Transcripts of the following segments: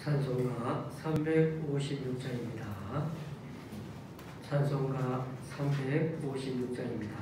찬송가 356장입니다. 찬송가 356장입니다.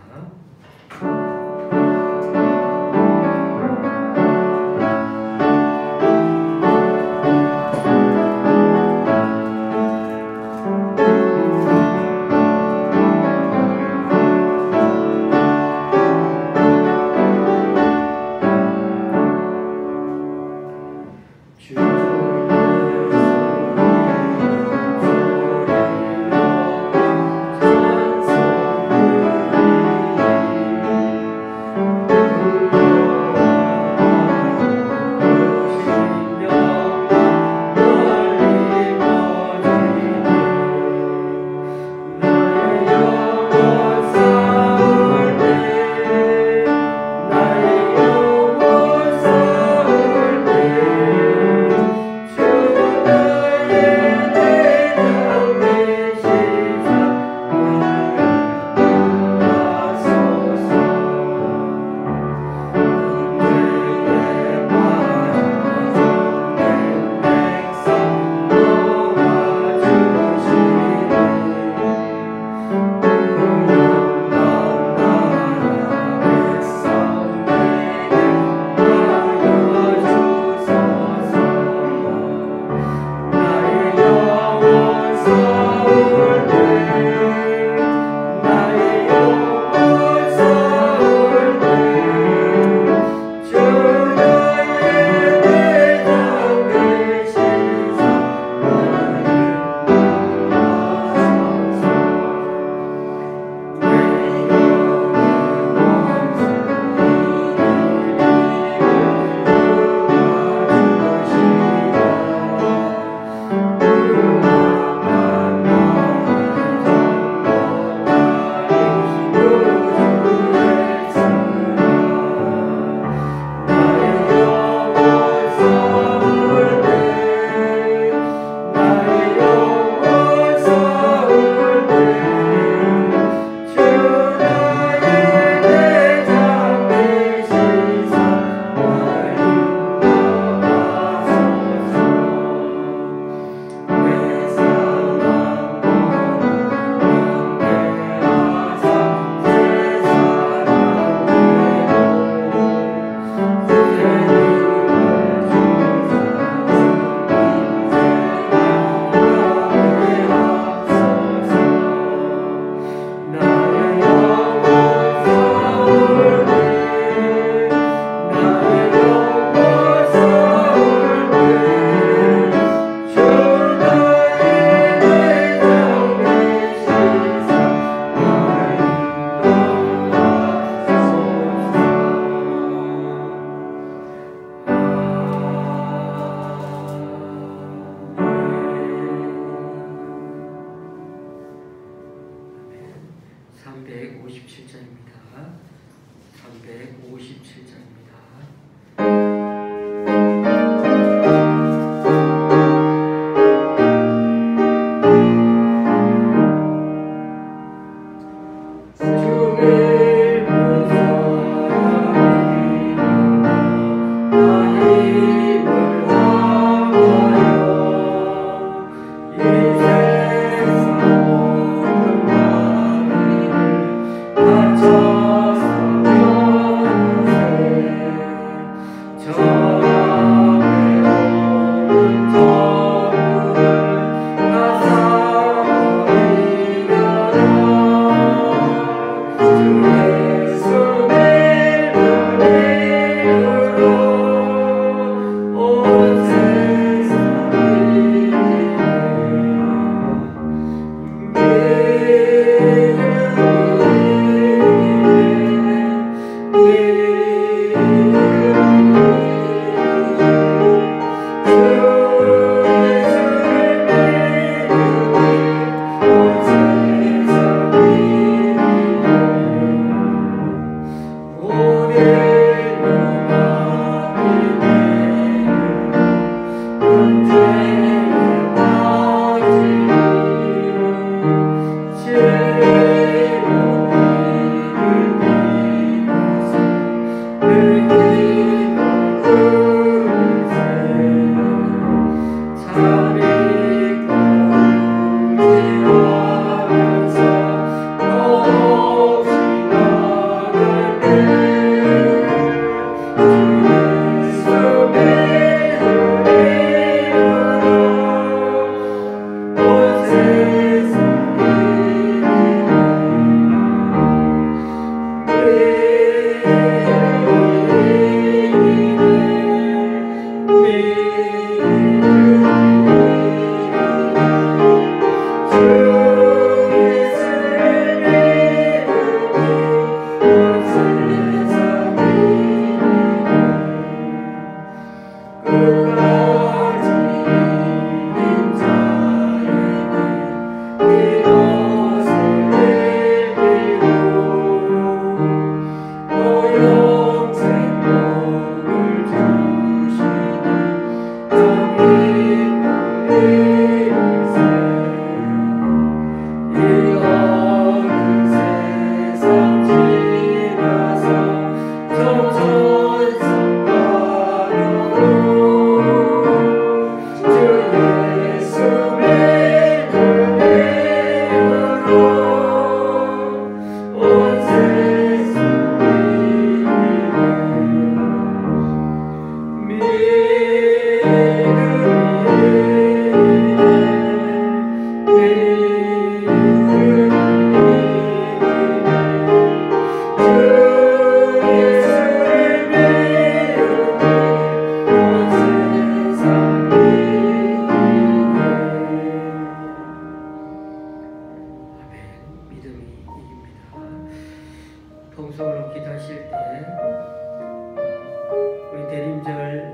대림절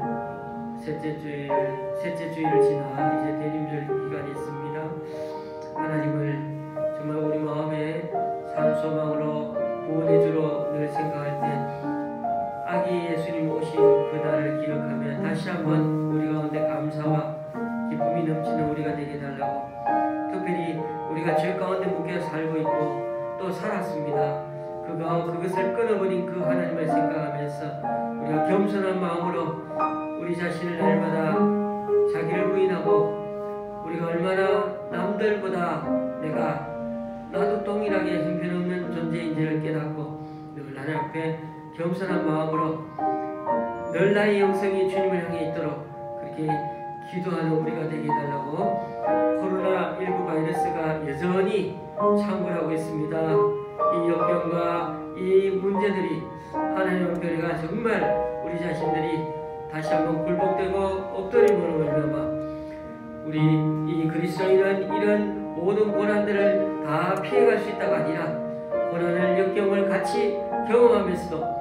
셋째 주일 지나 이제 대림절 기간이 있습니다. 하나님을 정말 우리 마음에 산 소망으로 구원의 주로 늘 생각할 때 아기 예수님 오신 그날을 기억하며 다시 한번 우리 가운데 감사와 기쁨이 넘치는 우리가 되게 해달라고, 특별히 우리가 죄 가운데 묶여 살고 있고 또 살았습니다. 그것을 끊어버린 그 하나님을 생각하면서 우리가 겸손한 마음으로 우리 자신을 날마다 자기를 부인하고 우리가 얼마나 남들보다 나도 동일하게 형편없는 존재인지를 깨닫고 늘 하나님 앞에 겸손한 마음으로 늘 나의 영성이 주님을 향해 있도록 그렇게 기도하는 우리가 되게 해달라고, 코로나19 바이러스가 여전히 창궐하고 있습니다. 이 역병과 이 문제들이 하나님 앞에 우리가 정말 우리 자신들이 다시 한번 굴복되고 엎드림으로 말미암아 우리 이 그리스도인은 이런 모든 고난들을 다 피해갈 수 있다가 아니라 고난을 역경을 같이 경험하면서도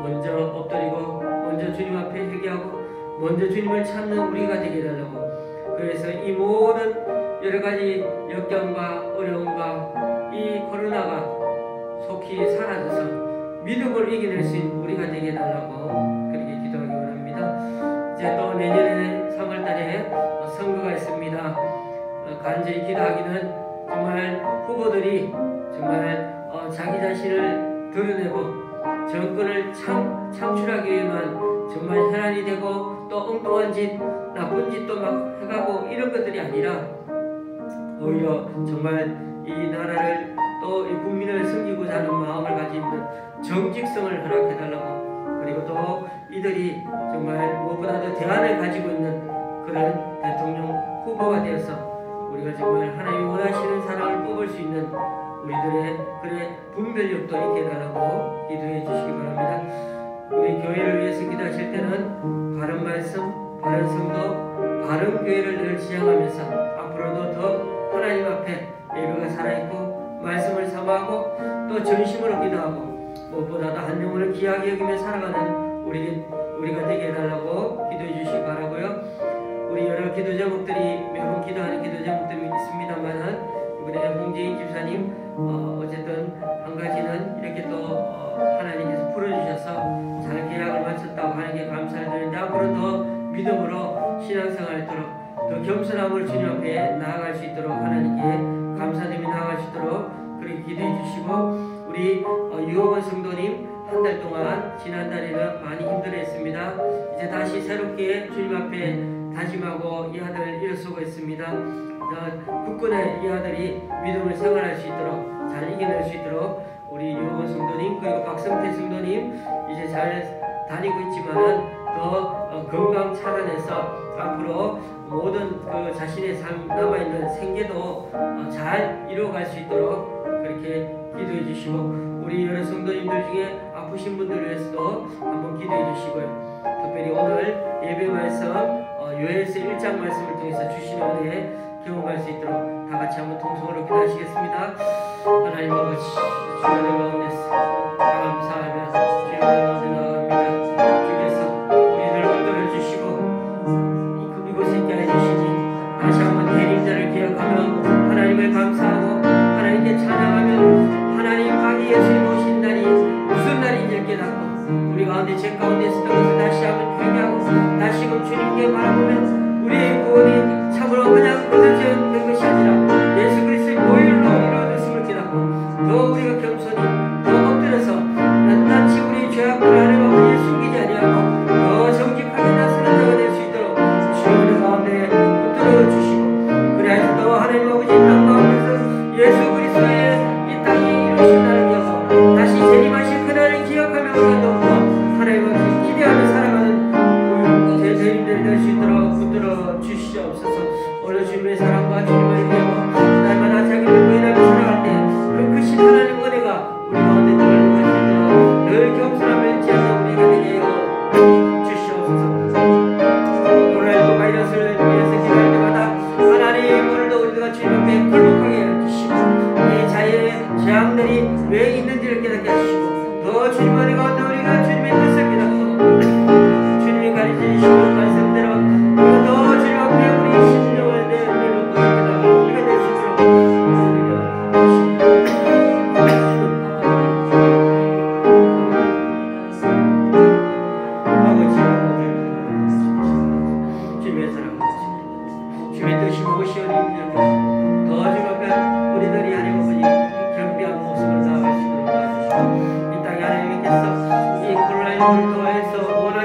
먼저 엎드리고 먼저 주님 앞에 회개하고 먼저 주님을 찾는 우리가 되게 해달라고, 그래서 이 모든 여러가지 역경과 어려움과 이 코로나가 속히 사라져서 믿음을 이겨낼 수 있는 우리가 되게 해달라고 그렇게 기도하기 원합니다. 이제 또 내년에 3월달에 선거가 있습니다. 간절히 기도하기는 정말 후보들이 정말 자기 자신을 드러내고 정권을 창출하기 위해만 정말 혈안이 되고 또 엉뚱한 짓, 나쁜 짓도 막 해가고 이런 것들이 아니라 오히려 정말 이 나라를 또 이 국민을 섬기고자 하는 마음을 가지고 있는 정직성을 허락해달라고, 그리고 또 이들이 정말 무엇보다도 대안을 가지고 있는 그런 대통령 후보가 되어서 우리가 정말 하나님이 원하시는 사람을 뽑을 수 있는 우리들의 그런 분별력도 있게 해달라고 기도해 주시기 바랍니다. 우리 교회를 위해서 기도하실 때는 바른 말씀, 바른 성도, 바른 교회를 늘 지향하면서 앞으로도 더 하나님 앞에 예배가 살아있고 말씀을 사모하고 또 전심으로 기도하고 무엇보다도 한 영혼을 귀하게 여기며 살아가는 우리가 되게 해달라고 기도해 주시기 바라고요. 우리 여러 기도 제목들이 매번 기도하는 기도 제목들이 있습니다만은 이번에 홍재인 집사님 어쨌든 한 가지는 이렇게 또 하나님께서 풀어주셔서 잘 계약을 마쳤다고 하는 게 감사를 드리는데, 앞으로 더 믿음으로 신앙생활을 하도록 더 겸손함을 주님 앞에 나아갈 수 있도록 하나님께 감사드리며 나아갈 수 있도록 그렇게 기도해 주시고, 우리 유호건 성도님 한 달 동안 지난달에는 많이 힘들어했습니다. 이제 다시 새롭게 주님 앞에 다짐하고 이 아들 일어서고 있습니다. 국군의 이 아들이 믿음을 생활할 수 있도록 잘 이겨낼 수 있도록 우리 유호건 성도님 그리고 박성태 성도님 이제 잘 다니고 있지만은 더 건강 차원에서 앞으로 모든 그 자신의 삶 남아있는 생계도 잘 이루어갈 수 있도록 그렇게 기도해 주시고, 우리 여러 성도님들 중에 아프신 분들을 위해서도 한번 기도해 주시고요. 특별히 오늘 예배 말씀 요엘서 1장 말씀을 통해서 주시는 은혜 경험할 수 있도록 다 같이 한번 통성으로 기도하시겠습니다. 하나님 아버지, 주의 은혜 가운데서 감사하며 주의 은혜 가운데 나아갑니다. 주께서 우리를 붙들어 주시고 이곳에 있게 해주시니 다시 한번 대림절을 기억하며 하나님을 감사하고 하나님께 찬양하며 하나님 아기 예수님 오신 날이 무슨 날인지를 깨닫고 우리 가운데 죄 가운데 있었던 것을 다시 한번 회개하고 다시금 주님께 바라보며 우리의 구원이 참으로 그냥 거두어진 것이 아니라 예수 그리스도의 보혈로 이루어졌음을 깨닫고 더 우리가 겸손히 더 엎드려서 낱낱이 우리의 죄악을 아뢰고 우리를 숨기지 아니하고 더 정직하게 나서는 자가 될 수 있도록 주의 가운데 붙들어 주시고, 그래야 또 하나님 아버지 땅 가운데서 예수 그리스도의 이 땅이 이루신 날을 기억하고 다시 재림하실 그날을 기억하며 우리가 더욱더 하나님 아버지 기대하며 살아가는 제 재림들이 될 수 있도록 붙들어 주시옵소서. 오늘 주님의 사랑과 주님의 위하고 날마다 자기를 부인하며 살아갈 때 그 크신 하나님 은혜가 우리 가운데 늘 있도록 늘 겸손함을 지향하는 우리가 되게 하여 주시옵소서. 코로나19 바이러스를 위해서 기도할 때마다 하나님 오늘도 우리가 주님 앞에 굴복하게 해주시고 이 자의 재앙들이 왜 있는지를 깨닫게 하시고 더 주님 안에 가운데 우리가 주님의 뜻을 깨닫고 주님의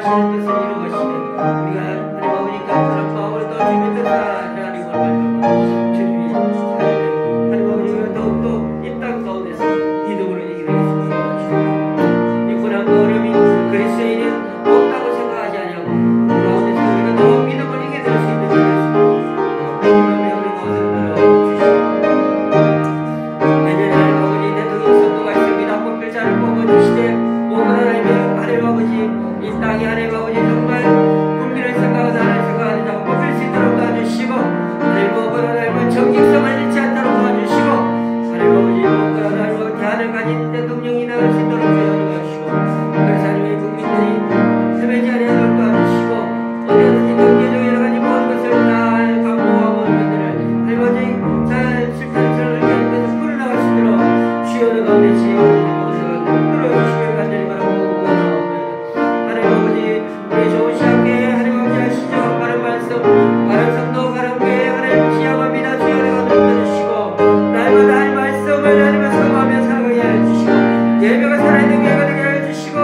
하시는 뜻을 이루시되 우리가 하나님 아버지 겸손한 마음을 더 주님의 뜻을 하나님 얼마나 주님이 살면 하나님 아버지가 더욱더 이 땅 가운데서 기도를 이기게 하시옵소서. 육군한 어려움이 그리스도인은 없다고 생각하지 아니하고 그 가운데서 우리가 더 믿음을 이기게 될 수 있는 자들 이 땅에 하나님 아버지 정말 국민을 생각하는 하나님 생각하는 자 뽑힐 수 있도록 도와주시고 하나님 무엇보다 하나님 정직성을 잃지 않도록 도와주시고 하나님 아버지 무엇보다 하나님 대안을 가진 대통령이 나올 수 있도록 도와주시고 그래서 하나님의 국민들이 헤매지 않도록 도와주시고 어디든지 경제적 여러 가지 모든 것을 잘 감보하고 것들을 하나님 아버지 잘 실패를 이렇게 것을 풀어나갈 수 있도록 주여의 가운데 지혜와 들어주시길 간절히 바라고 우리 좋은 시간에 하나님 아버지 하시죠. 바른 말씀, 바른 성도, 바른 교회 하나님 지향합니다. 주여 내가 들어주시고 날마다 하나님 말씀을 하나님을 사모하며 살아가게 해주시고 예배가 살아있는 교회가 되게 해주시고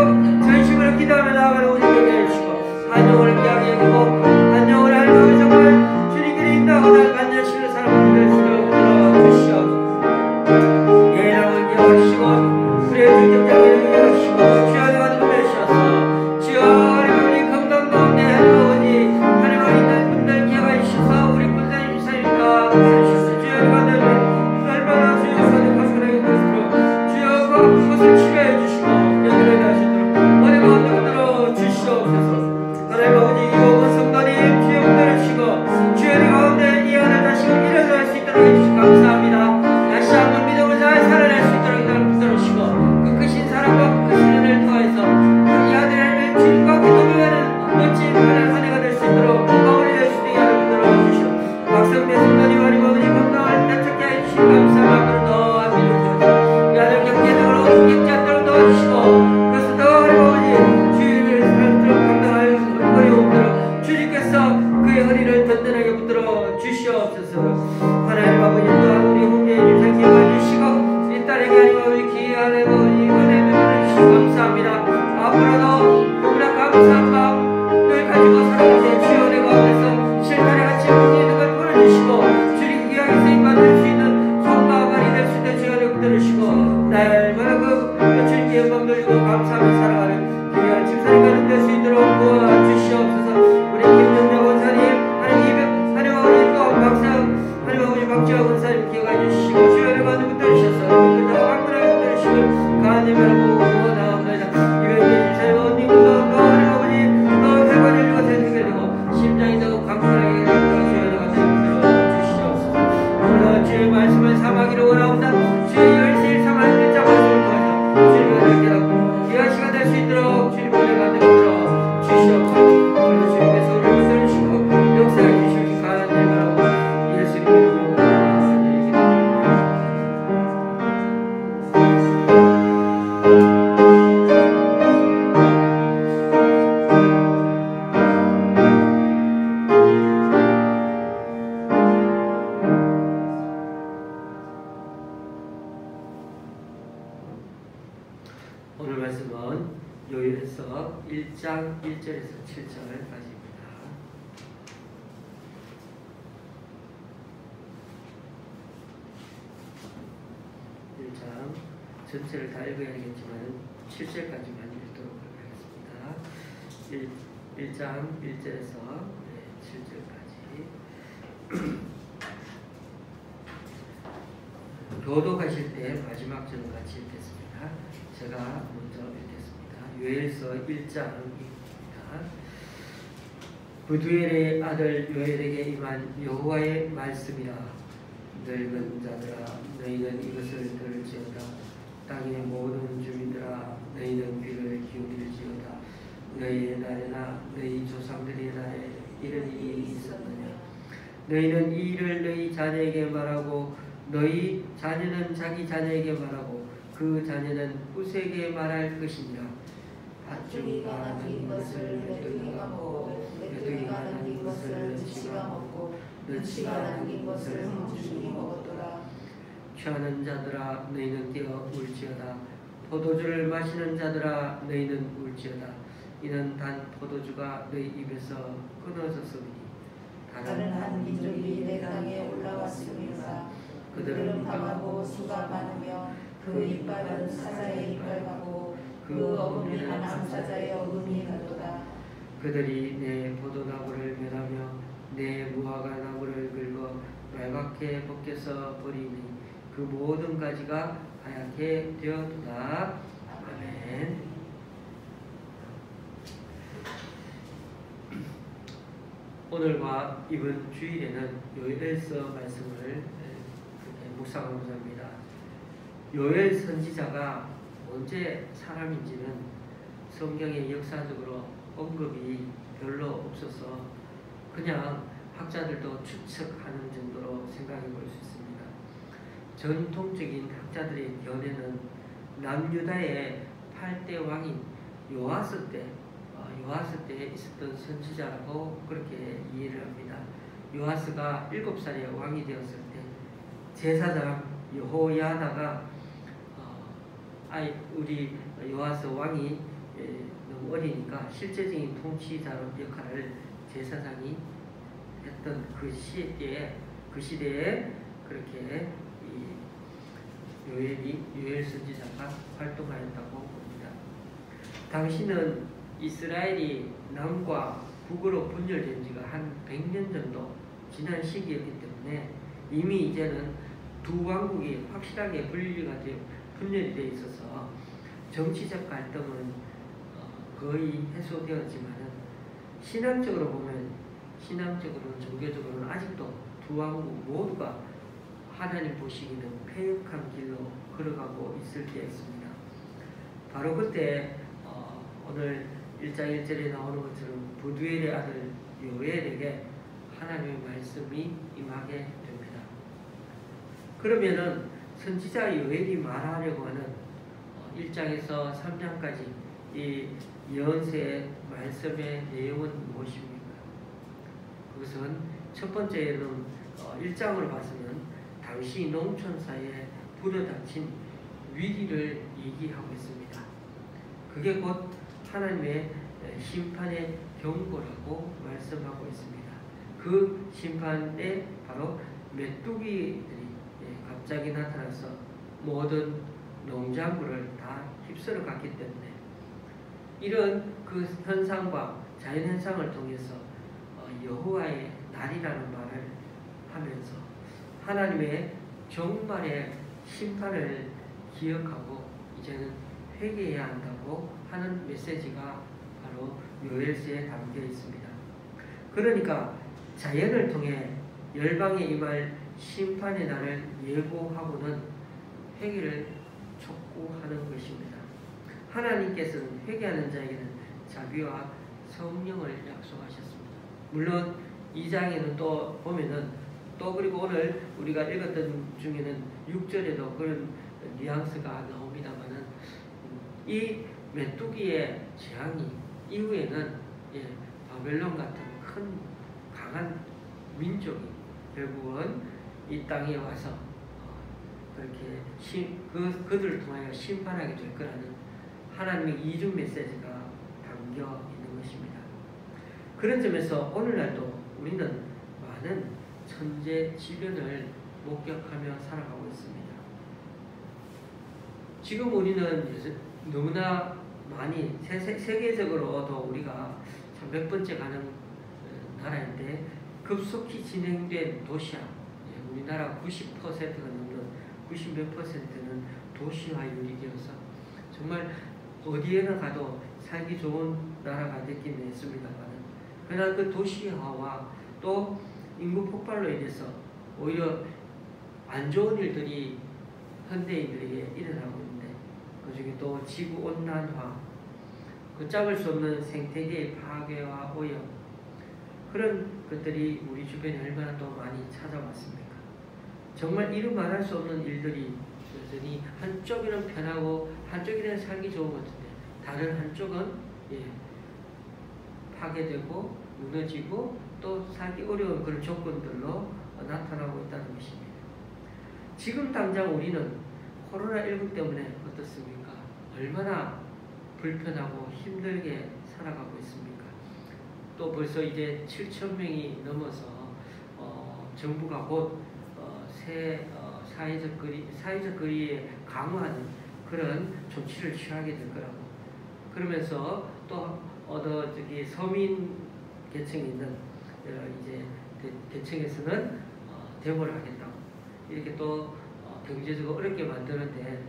전심으로 기도하며 나아가는 우리 되게 해주시고 한영을 귀하게 여기고 한영을 하나님 정말 주님께로 인도하고 날 만나시는 사람을 될 수 있도록 들어주시옵소서. 예랑을 기억하시고 그래 주님장을 기억하시고 주여 내가 들어주셔서 주여 오늘 말씀은 요엘서 1장 1절에서 7절까지입니다. 1장 전체를 다 읽어야 하겠지만 7절까지만 읽도록 하겠습니다. 1장 1절에서 7절까지 교독하실 때 마지막 절은 같이 읽겠습니다. 제가 먼저 읽겠습니다. 요엘서 1장입니다. 부두엘의 아들 요엘에게 임한 여호와의 말씀이라. 늙은 자들아 너희는 이것을 들을지어다. 땅의 모든 주민들아 너희는 귀를 기울일지어다. 너희의 날에나 너희 조상들의 날에 이런 일이 있었느냐. 너희는 이 일을 너희 자녀에게 말하고 너희 자녀는 자기 자녀에게 말하고 그 자녀는 후세에게 말할 것이니라. 밭주기가 나는 것을 메뚜기가 먹고 메뚜기가 나는 것을 너치가 먹고 너치가 나는 것을 홍준이 먹었더라. 취하는 자들아 너희는 깨어 울지어다. 포도주를 마시는 자들아 너희는 울지어다. 이는 단 포도주가 너희 입에서 끊어졌으니 다른 한 민족이 내 땅에 올라왔음이로다. 그들은 강하고 수가 많으며 그 이빨은 사자의 이빨 같고 그 어금니는 암사자의 어금니 같도다. 그들이 내 포도나무를 멸하며 내 무화과 나무를 긁어 빨갛게 벗겨서 버리니 그 모든 가지가 하얗게 되었도다. 아멘. 오늘과 이번 주일에는 요엘서 말씀을 그렇게 묵상하고자 합니다. 요엘 선지자가 언제 사람인지는 성경에 역사적으로 언급이 별로 없어서 그냥 학자들도 추측하는 정도로 생각해 볼 수 있습니다. 전통적인 학자들의 견해는 남유다의 8대 왕인 요아스 때 있었던 선지자라고 그렇게 이해를 합니다. 요아스가 7살에 왕이 되었을 때 제사장 여호야다가 우리 요아스 왕이 너무 어리니까 실제적인 통치자 역할을 제사장이 했던 그 시대에 그렇게 요엘 선지자가 활동하였다고 봅니다. 당시는 이스라엘이 남과 북으로 분열된 지가 한 100년 정도 지난 시기였기 때문에 이미 이제는 두 왕국이 확실하게 분열이 되어 있어서 정치적 갈등은 거의 해소되었지만은 신앙적으로는 종교적으로는 아직도 두 왕국 모두가 하나님 보시기는 패역한 길로 걸어가고 있을 때였습니다. 바로 그때 오늘 1장 1절에 나오는 것처럼 부두엘의 아들 요엘에게 하나님의 말씀이 임하게 됩니다. 그러면은 선지자 요엘이 말하려고 하는 1장에서 3장까지 이 예언서의 말씀의 내용은 무엇입니까? 그것은 첫 번째는 1장을 봤으면 당시 농촌사에 불어닥친 위기를 얘기하고 있습니다. 그게 곧 하나님의 심판의 경고라고 말씀하고 있습니다. 그 심판에 바로 메뚜기들이 갑자기 나타나서 모든 농작물을 다 휩쓸어 갔기 때문에 이런 그 현상과 자연현상을 통해서 여호와의 날이라는 말을 하면서 하나님의 종말의 심판을 기억하고 이제는 회개해야 한다고 하는 메시지가 바로 요엘서에 담겨 있습니다. 그러니까 자연을 통해 열방에 임할 심판의 날을 예고하고는 회개를 촉구하는 것입니다. 하나님께서는 회개하는 자에게는 자비와 성령을 약속하셨습니다. 물론 2장에는 또 보면은 또 그리고 오늘 우리가 읽었던 중에는 6절에도 그런 뉘앙스가 나옵니다만은 이 메뚜기의 재앙이 이후에는 바벨론 같은 큰 강한 민족이 결국은 이 땅에 와서 그렇게 그들을 통하여 심판하게 될 거라는 하나님의 이중 메시지가 담겨 있는 것입니다. 그런 점에서 오늘날도 우리는 많은 천재지변을 목격하며 살아가고 있습니다. 지금 우리는 너무나 많이 세계적으로도 우리가 참 몇 번째 가는 나라인데 급속히 진행된 도시화, 우리나라 90%가 넘는 90몇 %는 도시화율이 되어서 정말 어디에나 가도 살기 좋은 나라가 됐긴 했습니다만 그러나 그 도시화와 또 인구 폭발로 인해서 오히려 안 좋은 일들이 현대인들에게 일어나고 있는데 그중에 또 지구온난화, 걷잡을 수 없는 생태계의 파괴와 오염 그런 것들이 우리 주변에 얼마나 또 많이 찾아왔습니까? 정말 이루 말할 수 없는 일들이 여전히 한쪽에는 편하고 한쪽에는 살기 좋은 것 같은데 다른 한쪽은 파괴되고 무너지고 또 살기 어려운 그런 조건들로 나타나고 있다는 것입니다. 지금 당장 우리는 코로나19 때문에 어떻습니까? 얼마나 불편하고 힘들게 살아가고 있습니까? 또 벌써 이제 7,000명이 넘어서 정부가 곧 사회적 거리에 강화하는 그런 조치를 취하게 될 거라고. 그러면서 또 서민 계층에 있는 이제 계층에서는 데모를 하겠다고. 이렇게 또 경제적으로 어렵게 만드는데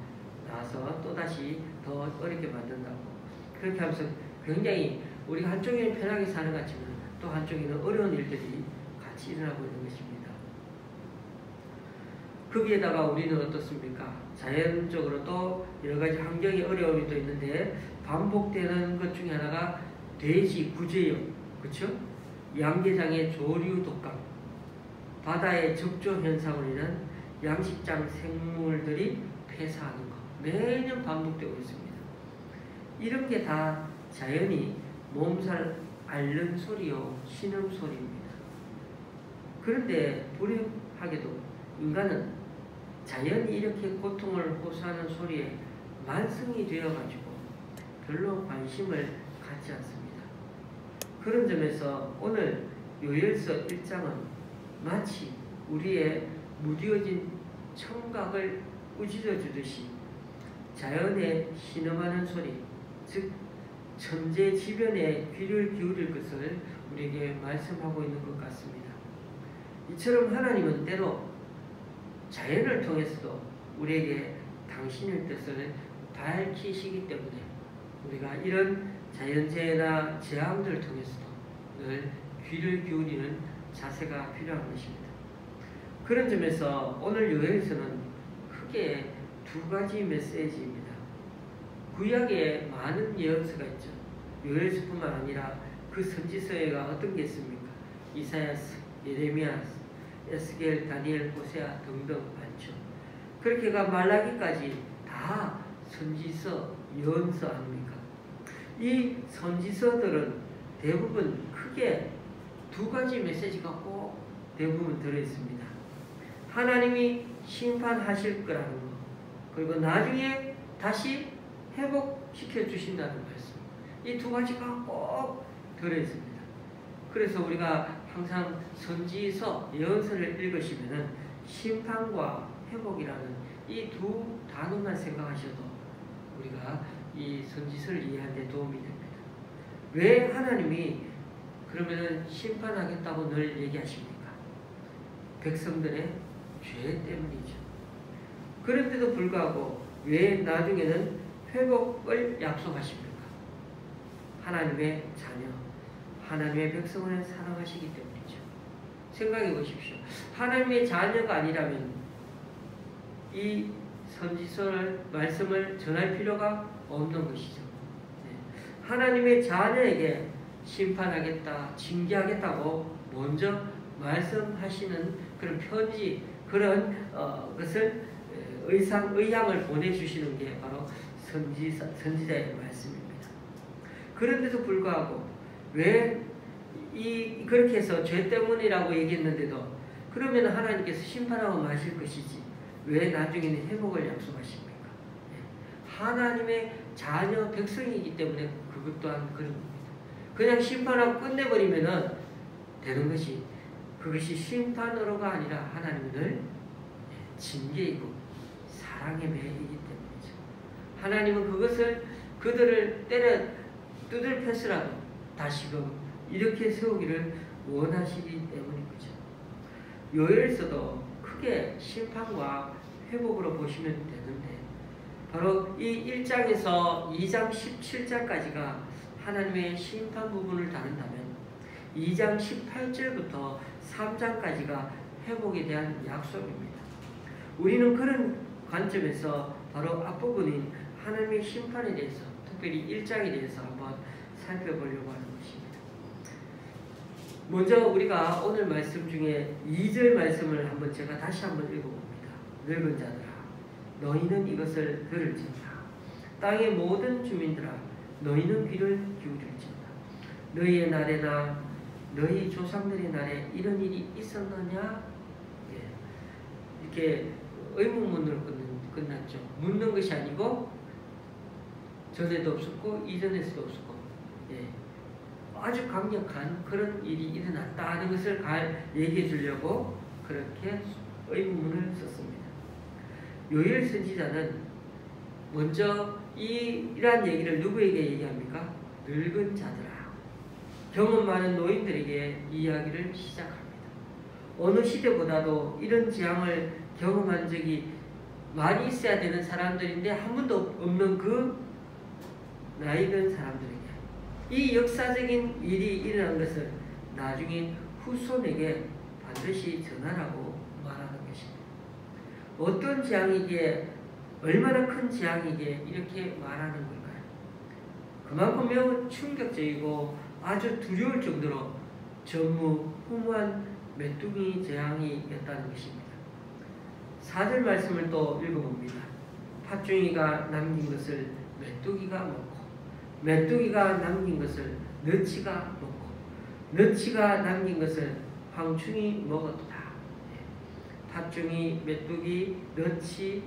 나와서 또다시 더 어렵게 만든다고. 그렇게 하면서 굉장히 우리가 한쪽에는 편하게 사는 것 같지만 또 한쪽에는 어려운 일들이 같이 일어나고 있는 것입니다. 거기에다가 우리는 어떻습니까? 자연적으로 또 여러 가지 환경의 어려움이 또 있는데 반복되는 것 중에 하나가 돼지 구제역, 그렇죠? 양계장의 조류 독감, 바다의 적조 현상으로 인한 양식장 생물들이 폐사하는 것, 매년 반복되고 있습니다. 이런 게 다 자연이 몸살 앓는 소리요, 신음소리입니다. 그런데 불행하게도 인간은 자연이 이렇게 고통을 호소하는 소리에 만성이 되어가지고 별로 관심을 갖지 않습니다. 그런 점에서 오늘 요엘서 1장은 마치 우리의 무뎌진 청각을 꾸짖어 주듯이 자연에 신음하는 소리, 즉 천재지변에 귀를 기울일 것을 우리에게 말씀하고 있는 것 같습니다. 이처럼 하나님은 때로 자연을 통해서도 우리에게 당신의 뜻을 밝히시기 때문에 우리가 이런 자연재해나 재앙들을 통해서도 늘 귀를 기울이는 자세가 필요한 것입니다. 그런 점에서 오늘 요엘서는 크게 두 가지 메시지입니다. 구약에 많은 예언서가 있죠. 요엘서뿐만 아니라 그 선지서에가 어떤 게 있습니까? 이사야서, 예레미야서, 에스겔, 다니엘, 호세아 등등 많죠. 그렇게가 말라기까지 다 선지서, 예언서 아닙니까? 이 선지서들은 대부분 크게 두 가지 메시지가 꼭 대부분 들어있습니다. 하나님이 심판하실 거라는 것, 그리고 나중에 다시 회복시켜 주신다는 말씀. 이 두 가지가 꼭 들어있습니다. 그래서 우리가 항상 선지서, 예언서를 읽으시면은 심판과 회복이라는 이 두 단어만 생각하셔도 우리가 이 선지서를 이해하는 데 도움이 됩니다. 왜 하나님이 그러면은 심판하겠다고 늘 얘기하십니까? 백성들의 죄 때문이죠. 그런데도 불구하고 왜 나중에는 회복을 약속하십니까? 하나님의 자녀, 하나님의 백성을 사랑하시기 때문이죠. 생각해 보십시오. 하나님의 자녀가 아니라면 이 선지서를, 말씀을 전할 필요가 없는 것이죠. 하나님의 자녀에게 심판하겠다, 징계하겠다고 먼저 말씀하시는 그런 편지, 그런 것을 의향을 보내주시는 게 바로 선지자의 말씀입니다. 그런데도 불구하고 왜 그렇게 해서 죄 때문이라고 얘기했는데도 그러면 하나님께서 심판하고 마실 것이지 왜 나중에는 회복을 약속하십니까? 하나님의 자녀 백성이기 때문에 그것 또한 그런 겁니다. 그냥 심판하고 끝내버리면은 되는 것이, 그것이 심판으로가 아니라 하나님은 늘 징계이고 사랑의 매이기 때문이죠. 하나님은 그들을 뜯을 패스라도 다시금 이렇게 세우기를 원하시기 때문인 거죠. 요엘서도 크게 심판과 회복으로 보시면 되는데 바로 이 1장에서 2장 17장까지가 하나님의 심판 부분을 다룬다면 2장 18절부터 3장까지가 회복에 대한 약속입니다. 우리는 그런 관점에서 바로 앞부분인 하나님의 심판에 대해서, 특별히 1장에 대해서 한번 살펴보려고 하는 것입니다. 먼저 우리가 오늘 말씀 중에 2절 말씀을 제가 다시 한번 읽어봅니다. 늙은 자들아, 너희는 이것을 들을지어다. 땅의 모든 주민들아, 너희는 귀를 기울일지어다. 너희의 날에나 너희 조상들의 날에 이런 일이 있었느냐? 이렇게 의문문으로 끝났죠. 묻는 것이 아니고 전에도 없었고 이전에서도 없었고, 예, 아주 강력한 그런 일이 일어났다는 것을 얘기해 주려고 그렇게 의문문을 썼습니다. 요엘 선지자는 먼저 이러한 얘기를 누구에게 얘기합니까? 늙은 자들아, 경험 많은 노인들에게 이야기를 시작합니다. 어느 시대보다도 이런 재앙을 경험한 적이 많이 있어야 되는 사람들인데 한 번도 없는 그 나이 든 사람들에게 이 역사적인 일이 일어난 것을 나중에 후손에게 반드시 전하라고 말하는 것입니다. 어떤 재앙이기에, 얼마나 큰 재앙이기에 이렇게 말하는 걸까요? 그만큼 매우 충격적이고 아주 두려울 정도로 전무후무한 메뚜기 재앙이었다는 것입니다. 4절 말씀을 또 읽어봅니다. 팥중이가 남긴 것을 메뚜기가 먹고, 메뚜기가 남긴 것을 너치가 먹고, 너치가 남긴 것을 황충이 먹었다. 팥중이, 메뚜기, 너치,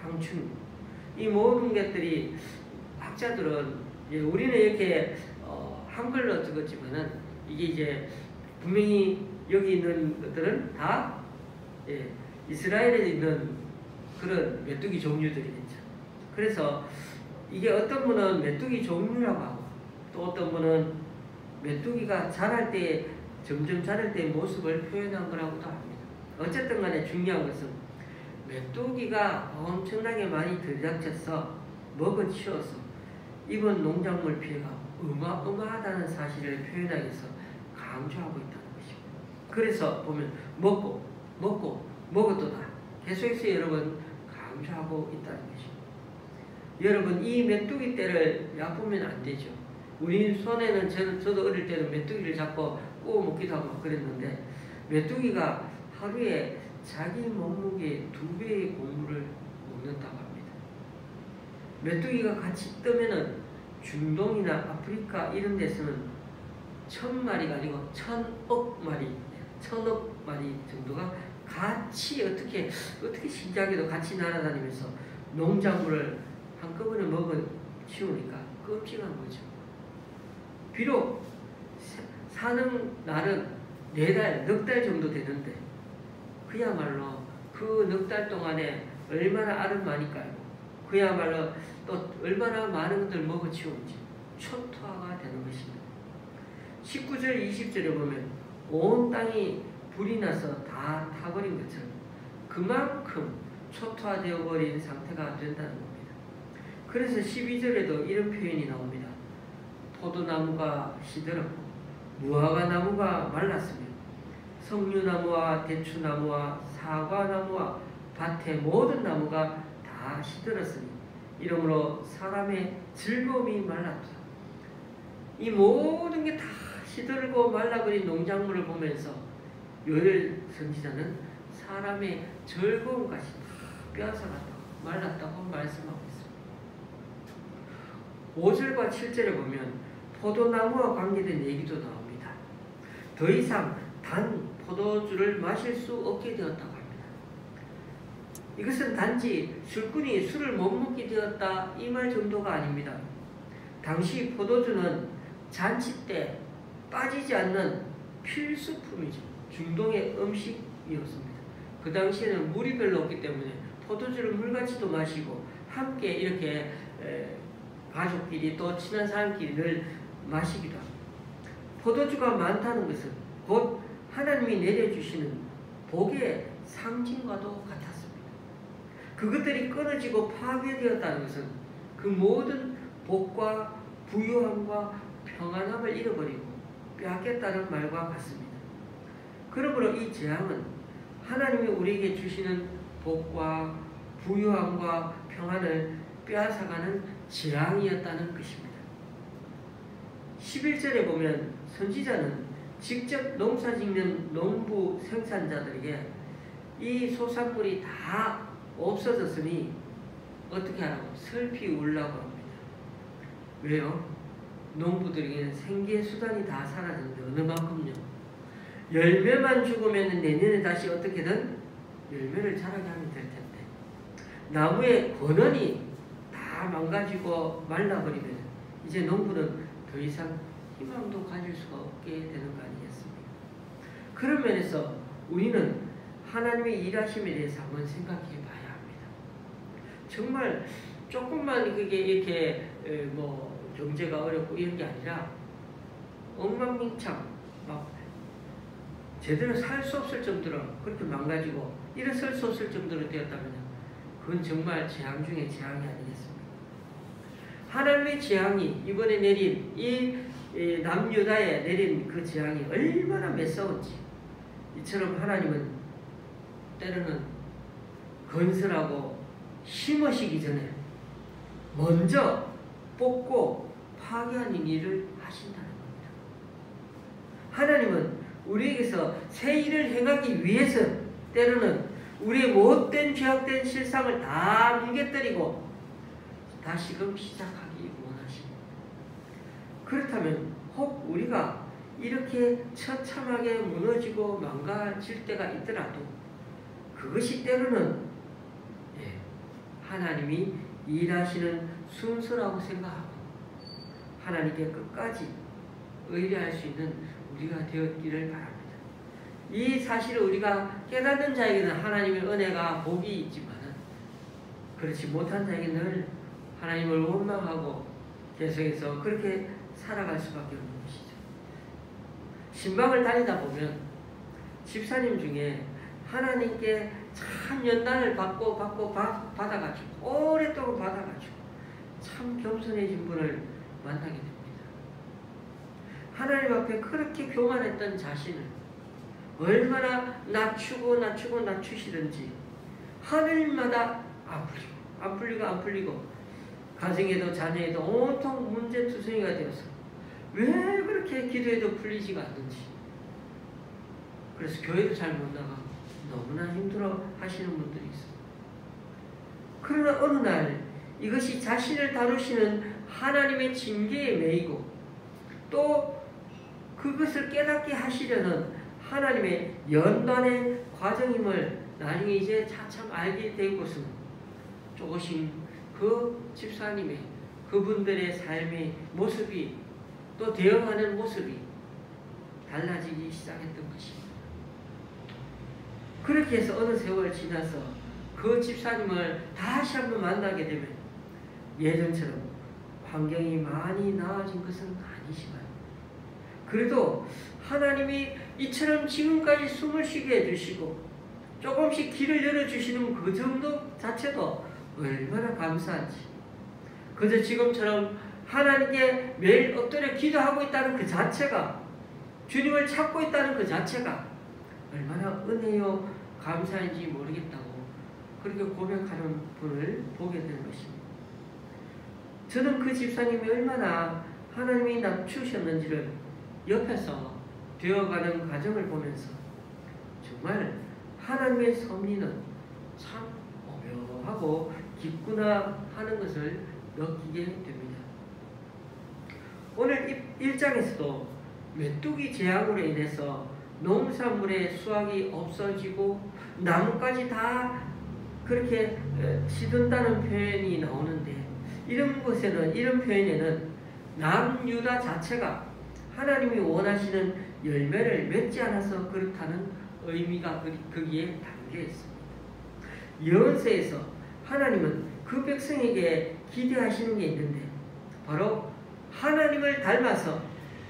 황충, 이 모든 것들이 학자들은, 우리는 이렇게 한글로 적었지만은 이게 이제 분명히 여기 있는 것들은 다 이스라엘에 있는 그런 메뚜기 종류들이겠죠. 그래서 이게 어떤 분은 메뚜기 종류라고 하고, 또 어떤 분은 메뚜기가 자랄 때, 점점 자랄 때의 모습을 표현한 거라고도 합니다. 어쨌든 간에 중요한 것은 메뚜기가 엄청나게 많이 들이닥쳐서 먹어치워서 이번 농작물 피해가 어마어마하다는 사실을 표현하기 위해서 강조하고 있다는 것입니다. 그래서 보면 먹었도다 계속해서 여러분 강조하고 있다는 것입니다. 여러분, 이 메뚜기 떼를 얕보면 안 되죠. 우리 손에는 저도 어릴 때는 메뚜기를 잡고 구워 먹기도 하고 그랬는데, 메뚜기가 하루에 자기 몸무게 2배의 곡물을 먹는다고 합니다. 메뚜기가 같이 뜨면은 중동이나 아프리카 이런 데서는 1000마리가 아니고 1000억 마리 정도가 같이 어떻게 신기하게도 같이 날아다니면서 농작물을 한꺼번에 먹어치우니까 끔찍한 거죠. 비록 사는 날은 4달, 넉 달 정도 되는데 그야말로 그 넉 달 동안에 얼마나 알은 많이 깔고 그야말로 또 얼마나 많은 것들을 먹어치운지 초토화가 되는 것입니다. 19절, 20절에 보면 온 땅이 불이 나서 다 타버린 것처럼 그만큼 초토화되어 버린 상태가 된다는 겁니다. 그래서 12절에도 이런 표현이 나옵니다. 포도나무가 시들었고 무화과나무가 말랐으며 석류나무와 대추나무와 사과나무와 밭의 모든 나무가 다 시들었으니 이러므로 사람의 즐거움이 말랐다. 이 모든 게 다 시들고 말라버린 농작물을 보면서 요엘 선지자는 사람의 즐거움까지 다 빼앗아갔다고 말랐다고 말씀하고 있습니다. 5절과 7절에 보면 포도나무와 관계된 얘기도 나옵니다. 더 이상 단 포도주를 마실 수 없게 되었다고 합니다. 이것은 단지 술꾼이 술을 못 먹게 되었다 이 말 정도가 아닙니다. 당시 포도주는 잔치 때 빠지지 않는 필수품이죠. 중동의 음식이었습니다. 그 당시에는 물이 별로 없기 때문에 포도주를 물같이도 마시고 함께 이렇게 가족끼리 또 친한 사람끼리 늘 마시기도 합니다. 포도주가 많다는 것은 곧 하나님이 내려주시는 복의 상징과도 같았습니다. 그것들이 끊어지고 파괴되었다는 것은 그 모든 복과 부유함과 평안함을 잃어버리고 빼앗겠다는 말과 같습니다. 그러므로 이 재앙은 하나님이 우리에게 주시는 복과 부유함과 평안을 빼앗아가는 재앙이었다는 것입니다. 11절에 보면 선지자는 직접 농사 짓는 농부 생산자들에게 이 소산물이 다 없어졌으니 어떻게 하라고? 슬피 울라고 합니다. 왜요? 농부들에게는 생계 수단이 다 사라졌는데 어느 만큼요? 열매만 죽으면 내년에 다시 어떻게든 열매를 자라게 하면 될 텐데 나무의 권원이 다 다 망가지고 말라버리면 이제 농부는 더 이상 희망도 가질 수가 없게 되는 거 아니겠습니까? 그런 면에서 우리는 하나님의 일하심에 대해서 한번 생각해 봐야 합니다. 정말 조금만 그게 이렇게 뭐 경제가 어렵고 이런 게 아니라 엉망진창 막 제대로 살 수 없을 정도로 그렇게 망가지고 일어설 수 없을 정도로 되었다면 그건 정말 재앙 중에 재앙이 아니겠습니까? 하나님의 재앙이 이번에 내린 이 남유다에 내린 그 재앙이 얼마나 매서운지 이처럼 하나님은 때로는 건설하고 심으시기 전에 먼저 뽑고 파괴하는 일을 하신다는 겁니다. 하나님은 우리에게서 새 일을 행하기 위해서 때로는 우리의 못된 죄악된 실상을 다 뭉개뜨리고 다시금 시작하기 원하십니다. 그렇다면 혹 우리가 이렇게 처참하게 무너지고 망가질 때가 있더라도 그것이 때로는 하나님이 일하시는 순서라고 생각하고 하나님께 끝까지 의뢰할 수 있는 우리가 되었기를 바랍니다. 이 사실을 우리가 깨닫는 자에게는 하나님의 은혜가 복이 있지만 그렇지 못한 자에게는 늘 하나님을 원망하고 계속해서 그렇게 살아갈 수밖에 없는 것이죠. 신방을 다니다 보면 집사님 중에 하나님께 참 연단을 받아가지고 오랫동안 받아가지고 참 겸손해진 분을 만나게 됩니다. 하나님 앞에 그렇게 교만했던 자신을 얼마나 낮추시든지 하늘마다 안 풀리고 가정에도 자녀에도 온통 문제투성이가 되어서 왜 그렇게 기도해도 풀리지가 않는지 그래서 교회도 잘 못 나가고 너무나 힘들어 하시는 분들이 있어요. 그러나 어느 날 이것이 자신을 다루시는 하나님의 징계에 매이고 또 그것을 깨닫게 하시려는 하나님의 연단의 과정임을 나중에 이제 차츰 알게 된 것은 조금씩 그 집사님의 그분들의 삶의 모습이 또 대응하는 모습이 달라지기 시작했던 것입니다. 그렇게 해서 어느 세월 지나서 그 집사님을 다시 한번 만나게 되면 예전처럼 환경이 많이 나아진 것은 아니지만 그래도 하나님이 이처럼 지금까지 숨을 쉬게 해주시고 조금씩 길을 열어주시는 그 정도 자체도 얼마나 감사한지 그저 지금처럼 하나님께 매일 엎드려 기도하고 있다는 그 자체가 주님을 찾고 있다는 그 자체가 얼마나 은혜요 감사인지 모르겠다고 그렇게 고백하는 분을 보게 되는 것입니다. 저는 그 집사님이 얼마나 하나님이 낮추셨는지를 옆에서 되어가는 과정을 보면서 정말 하나님의 섭리는 참 오묘하고 깊구나 하는 것을 느끼게 됩니다. 오늘 1장에서도 메뚜기 재앙으로 인해서 농산물의 수확이 없어지고 나무까지 다 그렇게 시든다는 표현이 나오는데 이런 표현에는 남유다 자체가 하나님이 원하시는 열매를 맺지 않아서 그렇다는 의미가 거기에 담겨 있습니다. 예언서에서 하나님은 그 백성에게 기대하시는 게 있는데 바로 하나님을 닮아서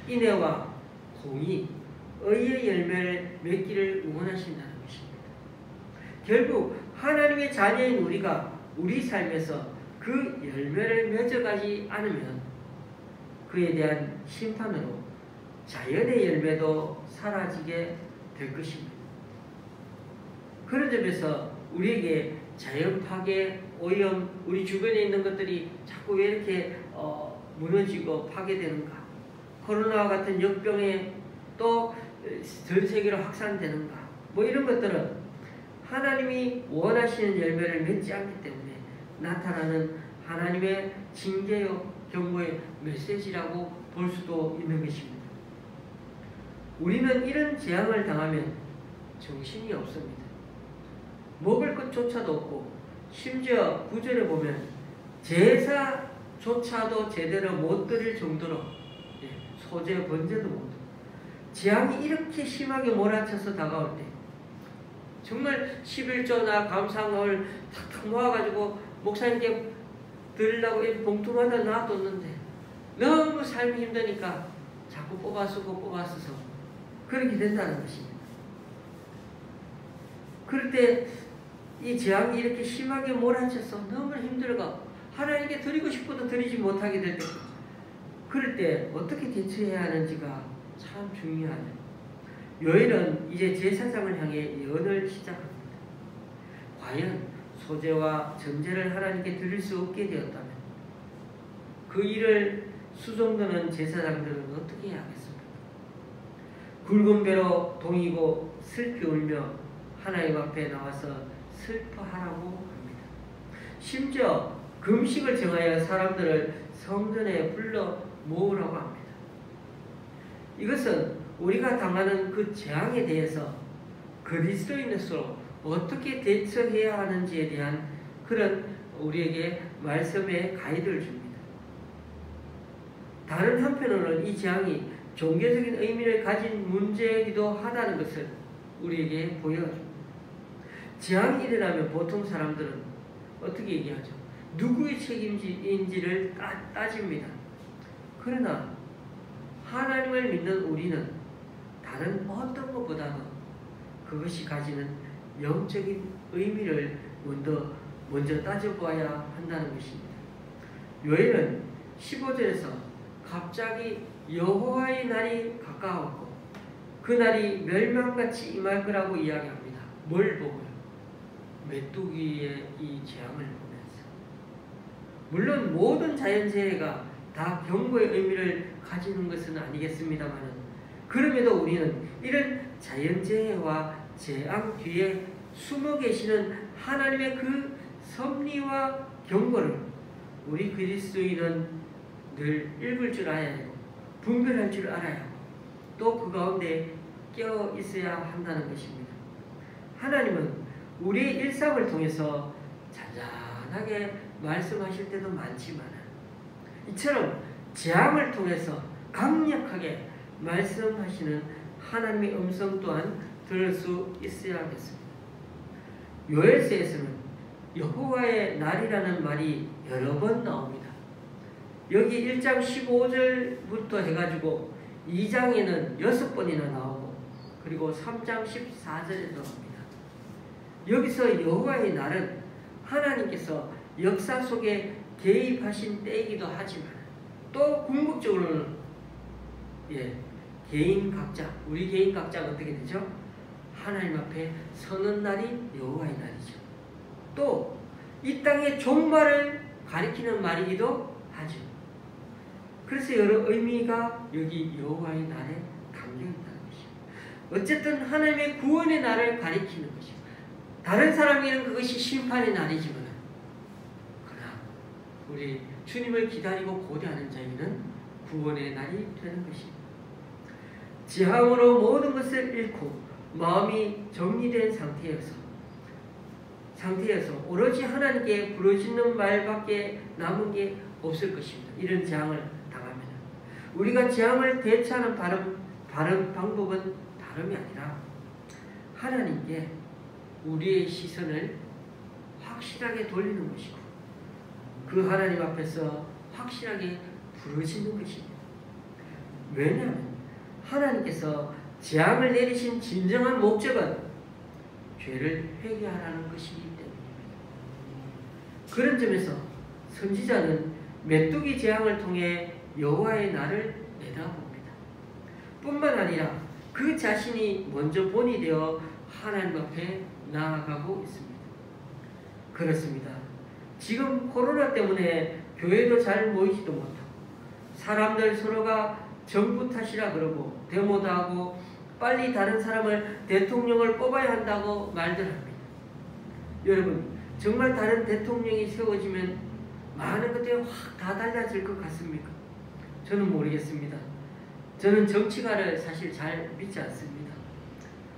인애와 공의, 의의 열매를 맺기를 원하신다는 것입니다. 결국 하나님의 자녀인 우리가 우리 삶에서 그 열매를 맺어가지 않으면 그에 대한 심판으로 자연의 열매도 사라지게 될 것입니다. 그런 점에서 우리에게 자연 파괴, 오염, 우리 주변에 있는 것들이 자꾸 왜 이렇게 무너지고 파괴되는가? 코로나와 같은 역병에 또 전 세계로 확산되는가? 뭐 이런 것들은 하나님이 원하시는 열매를 맺지 않기 때문에 나타나는 하나님의 징계요 경고의 메시지라고 볼 수도 있는 것입니다. 우리는 이런 재앙을 당하면 정신이 없습니다. 먹을 것조차도 없고 심지어 9절에 보면 제사조차도 제대로 못 드릴 정도로 소재 번제도 못 드리고 재앙이 이렇게 심하게 몰아쳐서 다가올 때 정말 11조나 감상을 탁탁 모아가지고 목사님께 드리려고 봉투마다 놔뒀는데 너무 삶이 힘드니까 자꾸 뽑아 써서 그렇게 된다는 것입니다. 그럴 때 이 재앙이 이렇게 심하게 몰아쳐서 너무 힘들고 하나님께 드리고 싶어도 드리지 못하게 될 때 그럴 때 어떻게 대처해야 하는지가 참 중요하죠. 요엘은 이제 제사장을 향해 예언을 시작합니다. 과연 소제와 전제를 하나님께 드릴 수 없게 되었다면 그 일을 수종드는 제사장들은 어떻게 해야 하겠습니까? 굵은 배로 동이고 슬피 울며 하나님 앞에 나와서 슬퍼하라고 합니다. 심지어 금식을 정하여 사람들을 성전에 불러 모으라고 합니다. 이것은 우리가 당하는 그 재앙에 대해서 그리스도인으로서 어떻게 대처해야 하는지에 대한 그런 우리에게 말씀의 가이드를 줍니다. 다른 한편으로는 이 재앙이 종교적인 의미를 가진 문제이기도 하다는 것을 우리에게 보여줍니다. 재앙이 일어나면 보통 사람들은 어떻게 얘기하죠? 누구의 책임인지를 따집니다. 그러나 하나님을 믿는 우리는 다른 어떤 것보다도 그것이 가지는 영적인 의미를 먼저 따져보아야 한다는 것입니다. 요엘은 15절에서 갑자기 여호와의 날이 가까웠고 그 날이 멸망같이 임할 거라고 이야기합니다. 뭘 보고요? 메뚜기의 이 재앙을 보면서. 물론 모든 자연재해가 다 경고의 의미를 가지는 것은 아니겠습니다만 그럼에도 우리는 이런 자연재해와 재앙 뒤에 숨어 계시는 하나님의 그 섭리와 경고를 우리 그리스도인은 늘 읽을 줄 알아야 하고 분별할 줄 알아야 하고 또 그 가운데 깨어 있어야 한다는 것입니다. 하나님은 우리의 일상을 통해서 잔잔하게 말씀하실 때도 많지만 이처럼 재앙을 통해서 강력하게 말씀하시는 하나님의 음성 또한 들을 수 있어야겠습니다. 요엘서에서는 여호와의 날이라는 말이 여러 번 나옵니다. 여기 1장 15절부터 해가지고 2장에는 6번이나 나오고 그리고 3장 14절에 나옵니다. 여기서 여호와의 날은 하나님께서 역사 속에 개입하신 때이기도 하지만 또 궁극적으로는 우리 개인 각자가 어떻게 되죠? 하나님 앞에 서는 날이 여호와의 날이죠. 또 이 땅의 종말을 가리키는 말이기도 하죠. 그래서 여러 의미가 여기 여호와의 날에 담겨 있다는 것입니다. 어쨌든 하나님의 구원의 날을 가리키는 것이죠. 다른 사람에게는 그것이 심판의 날이지만 그러나 우리 주님을 기다리고 고대하는 자에게는 구원의 날이 되는 것입니다. 재앙으로 모든 것을 잃고 마음이 정리된 상태에서 오로지 하나님께 부르짖는 말밖에 남은 게 없을 것입니다. 이런 재앙을 당하면 우리가 재앙을 대처하는 바른 방법은 다름이 아니라 하나님께 우리의 시선을 확실하게 돌리는 것이고 그 하나님 앞에서 확실하게 부르짖는 것입니다. 왜냐하면 하나님께서 재앙을 내리신 진정한 목적은 죄를 회개하라는 것이기 때문입니다. 그런 점에서 선지자는 메뚜기 재앙을 통해 여호와의 날을 내다봅니다. 뿐만 아니라 그 자신이 먼저 본이 되어 하나님 앞에 나아가고 있습니다. 그렇습니다. 지금 코로나 때문에 교회도 잘 모이지도 못하고 사람들 서로가 정부 탓이라 그러고 데모도 하고 빨리 다른 사람을 대통령을 뽑아야 한다고 말들 합니다. 여러분 정말 다른 대통령이 세워지면 많은 것들이 확 다 달라질 것 같습니까? 저는 모르겠습니다. 저는 정치가를 사실 잘 믿지 않습니다.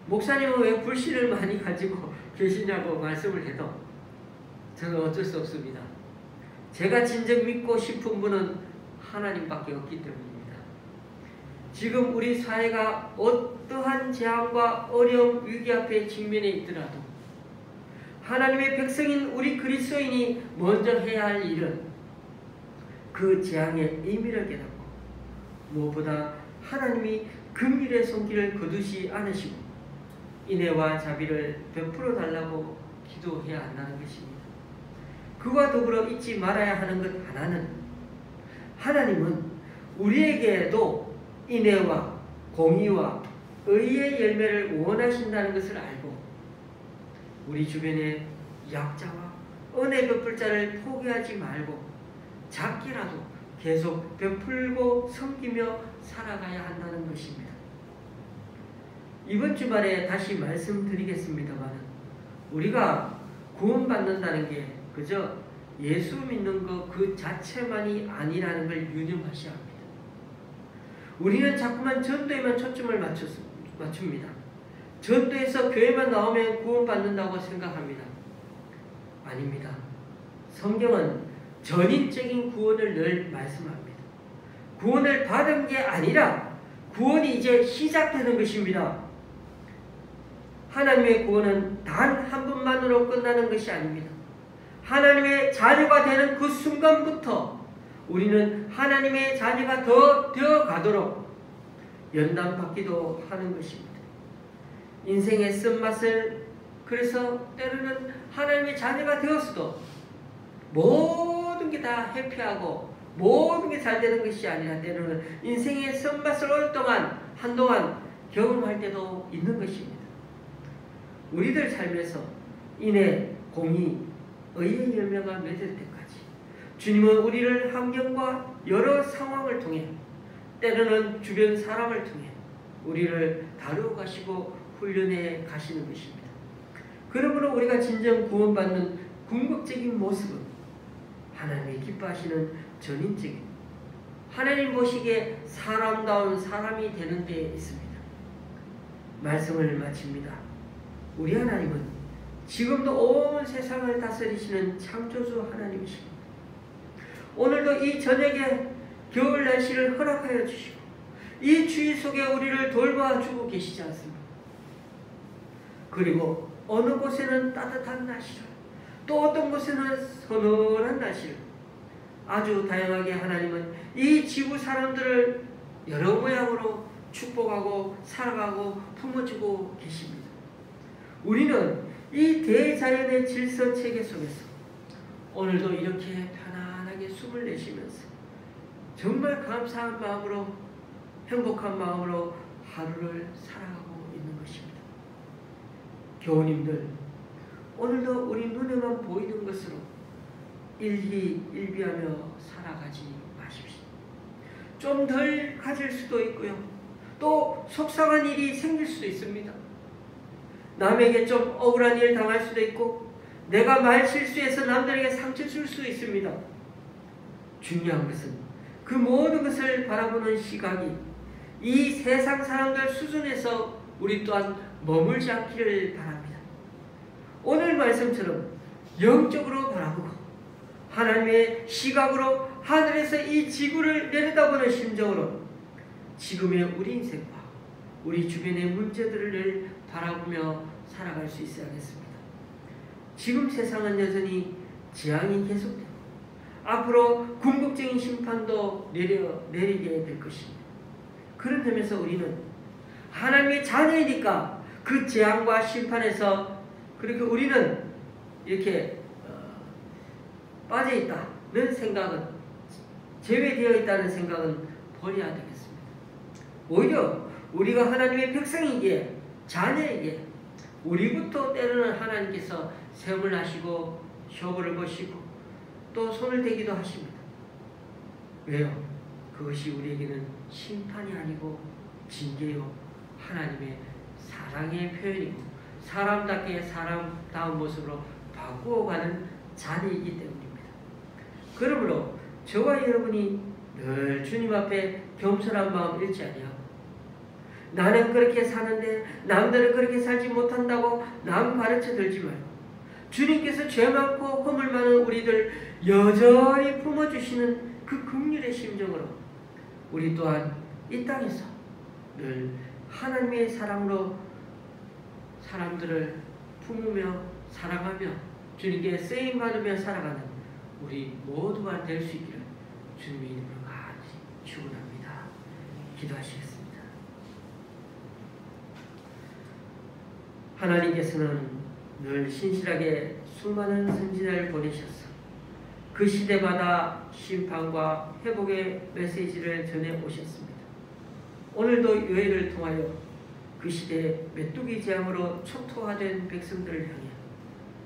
목사님은 왜 불신을 많이 가지고 계시냐고 말씀을 해도 저는 어쩔 수 없습니다. 제가 진정 믿고 싶은 분은 하나님밖에 없기 때문입니다. 지금 우리 사회가 어떠한 재앙과 어려움, 위기 앞에 직면해 있더라도 하나님의 백성인 우리 그리스도인이 먼저 해야 할 일은 그 재앙의 의미를 깨닫고 무엇보다 하나님이 긍휼의 손길을 거두지 않으시고 인애와 자비를 베풀어 달라고 기도해야 한다는 것입니다. 그와 더불어 잊지 말아야 하는 것 하나는 하나님은 우리에게도 인애와 공의와 의의 열매를 원하신다는 것을 알고 우리 주변의 약자와 은혜 베풀 자를 포기하지 말고 작게라도 계속 베풀고 섬기며 살아가야 한다는 것입니다. 이번 주말에 다시 말씀드리겠습니다만 우리가 구원받는다는 게 그저 예수 믿는 것 그 자체만이 아니라는 걸 유념하셔야 합니다. 우리는 자꾸만 전도에만 초점을 맞춥니다. 전도에서 교회만 나오면 구원받는다고 생각합니다. 아닙니다. 성경은 전인적인 구원을 늘 말씀합니다. 구원을 받은 게 아니라 구원이 이제 시작되는 것입니다. 하나님의 구원은 단 한 번만으로 끝나는 것이 아닙니다. 하나님의 자녀가 되는 그 순간부터 우리는 하나님의 자녀가 더 되어가도록 연단받기도 하는 것입니다. 인생의 쓴맛을 그래서 때로는 하나님의 자녀가 되었어도 모든 게 다 해피하고 모든 게 잘 되는 것이 아니라 때로는 인생의 쓴맛을 오랫동안 한동안 경험할 때도 있는 것입니다. 우리들 삶에서 인애, 공의, 의의 열매가 맺을 때까지 주님은 우리를 환경과 여러 상황을 통해 때로는 주변 사람을 통해 우리를 다루어 가시고 훈련해 가시는 것입니다. 그러므로 우리가 진정 구원받는 궁극적인 모습은 하나님이 기뻐하시는 전인적인 하나님 보시기에 사람다운 사람이 되는 데에 있습니다. 말씀을 마칩니다. 우리 하나님은 지금도 온 세상을 다스리시는 창조주 하나님이십니다. 오늘도 이 저녁에 겨울 날씨를 허락하여 주시고 이 추위 속에 우리를 돌봐주고 계시지 않습니까? 그리고 어느 곳에는 따뜻한 날씨를 또 어떤 곳에는 서늘한 날씨를 아주 다양하게 하나님은 이 지구 사람들을 여러 모양으로 축복하고 살아가고 품어주고 계십니다. 우리는 이 대자연의 질서 체계 속에서 오늘도 이렇게 편안하게 숨을 내쉬면서 정말 감사한 마음으로 행복한 마음으로 하루를 살아가고 있는 것입니다. 교우님들, 오늘도 우리 눈에만 보이는 것으로 일희일비하며 살아가지 마십시오. 좀 덜 가질 수도 있고요. 또 속상한 일이 생길 수도 있습니다. 남에게 좀 억울한 일 당할 수도 있고 내가 말 실수해서 남들에게 상처 줄 수도 있습니다. 중요한 것은 그 모든 것을 바라보는 시각이 이 세상 사람들 수준에서 우리 또한 머물지 않기를 바랍니다. 오늘 말씀처럼 영적으로 바라보고 하나님의 시각으로 하늘에서 이 지구를 내려다보는 심정으로 지금의 우리 인생과 우리 주변의 문제들을 바라보며 살아갈 수 있어야겠습니다. 지금 세상은 여전히 재앙이 계속되고 앞으로 궁극적인 심판도 내리게 될 것입니다. 그런 점에서 우리는 하나님의 자녀이니까 그 재앙과 심판에서 그렇게 우리는 이렇게 빠져있다는 생각은 제외되어 있다는 생각은 버려야 되겠습니다. 오히려 우리가 하나님의 백성이기에 자녀에게 우리부터 때로는 하나님께서 셈을 하시고 쇼부를 거시고 또 손을 대기도 하십니다. 왜요? 그것이 우리에게는 심판이 아니고 징계요 하나님의 사랑의 표현이고 사람답게 사람다운 모습으로 바꾸어가는 자리이기 때문입니다. 그러므로 저와 여러분이 늘 주님 앞에 겸손한 마음 잃지 아니하고 나는 그렇게 사는데 남들은 그렇게 살지 못한다고 남 가르쳐 들지 말고 주님께서 죄 많고 허물 많은 우리들 여전히 품어주시는 그 긍휼의 심정으로 우리 또한 이 땅에서 늘 하나님의 사랑으로 사람들을 품으며 사랑하며 주님께 쓰임받으며 살아가는 우리 모두가 될 수 있기를 주님의 이름으로 간절히 축원합니다. 기도하시겠습니다. 하나님께서는 늘 신실하게 수많은 선지자를 보내셔서 그 시대마다 심판과 회복의 메시지를 전해 오셨습니다. 오늘도 교회를 통하여 그 시대의 메뚜기 재앙으로 초토화된 백성들을 향해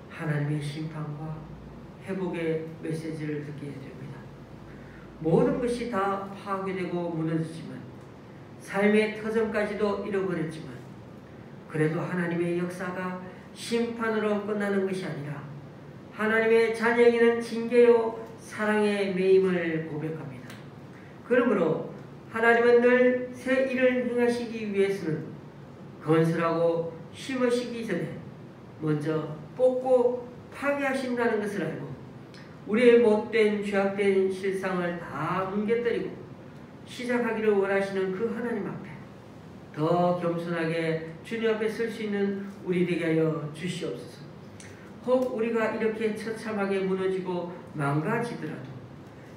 하나님의 심판과 회복의 메시지를 듣게 됩니다. 모든 것이 다 파괴되고 무너지지만 삶의 터전까지도 잃어버렸지만 그래도 하나님의 역사가 심판으로 끝나는 것이 아니라 하나님의 자녀에게는 징계요 사랑의 매임을 고백합니다. 그러므로 하나님은 늘 새 일을 행하시기 위해서는 건설하고 심으시기 전에 먼저 뽑고 파괴하신다는 것을 알고 우리의 못된 죄악된 실상을 다 뭉개뜨리고 시작하기를 원하시는 그 하나님 앞에 더 겸손하게 주님 앞에 설 수 있는 우리 되게 하여 주시옵소서. 혹 우리가 이렇게 처참하게 무너지고 망가지더라도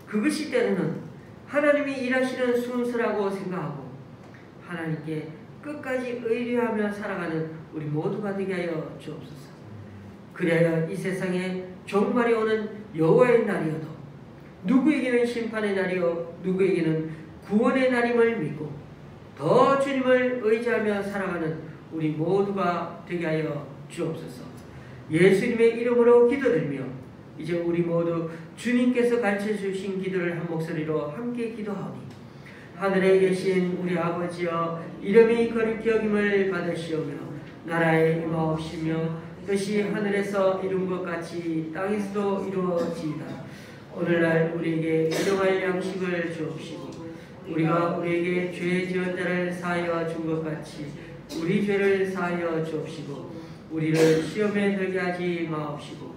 그것이 때로는 하나님이 일하시는 순서라고 생각하고 하나님께 끝까지 의뢰하며 살아가는 우리 모두가 되게 하여 주옵소서. 그래야 이 세상에 종말이 오는 여호와의 날이어도 누구에게는 심판의 날이요 누구에게는 구원의 날임을 믿고 더 주님을 의지하며 살아가는 우리 모두가 되게 하여 주옵소서. 예수님의 이름으로 기도드리며 이제 우리 모두 주님께서 가르쳐주신 기도를 한 목소리로 함께 기도하오니 하늘에 계신 우리 아버지여 이름이 거룩히 여김을 받으시오며 나라에 임하옵시며 뜻이 하늘에서 이룬 것 같이 땅에서도 이루어지이다. 오늘날 우리에게 일용할 양식을 주옵시고 우리가 우리에게 죄 지은 자를 사하여 준 것 같이 우리 죄를 사하여 주옵시고 우리를 시험에 들게 하지 마옵시고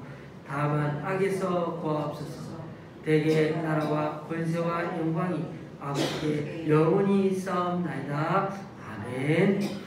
다만 악에서 구하옵소서. 대개 나라와 권세와 영광이 아버지께 영원히 있사옵나이다. 아멘.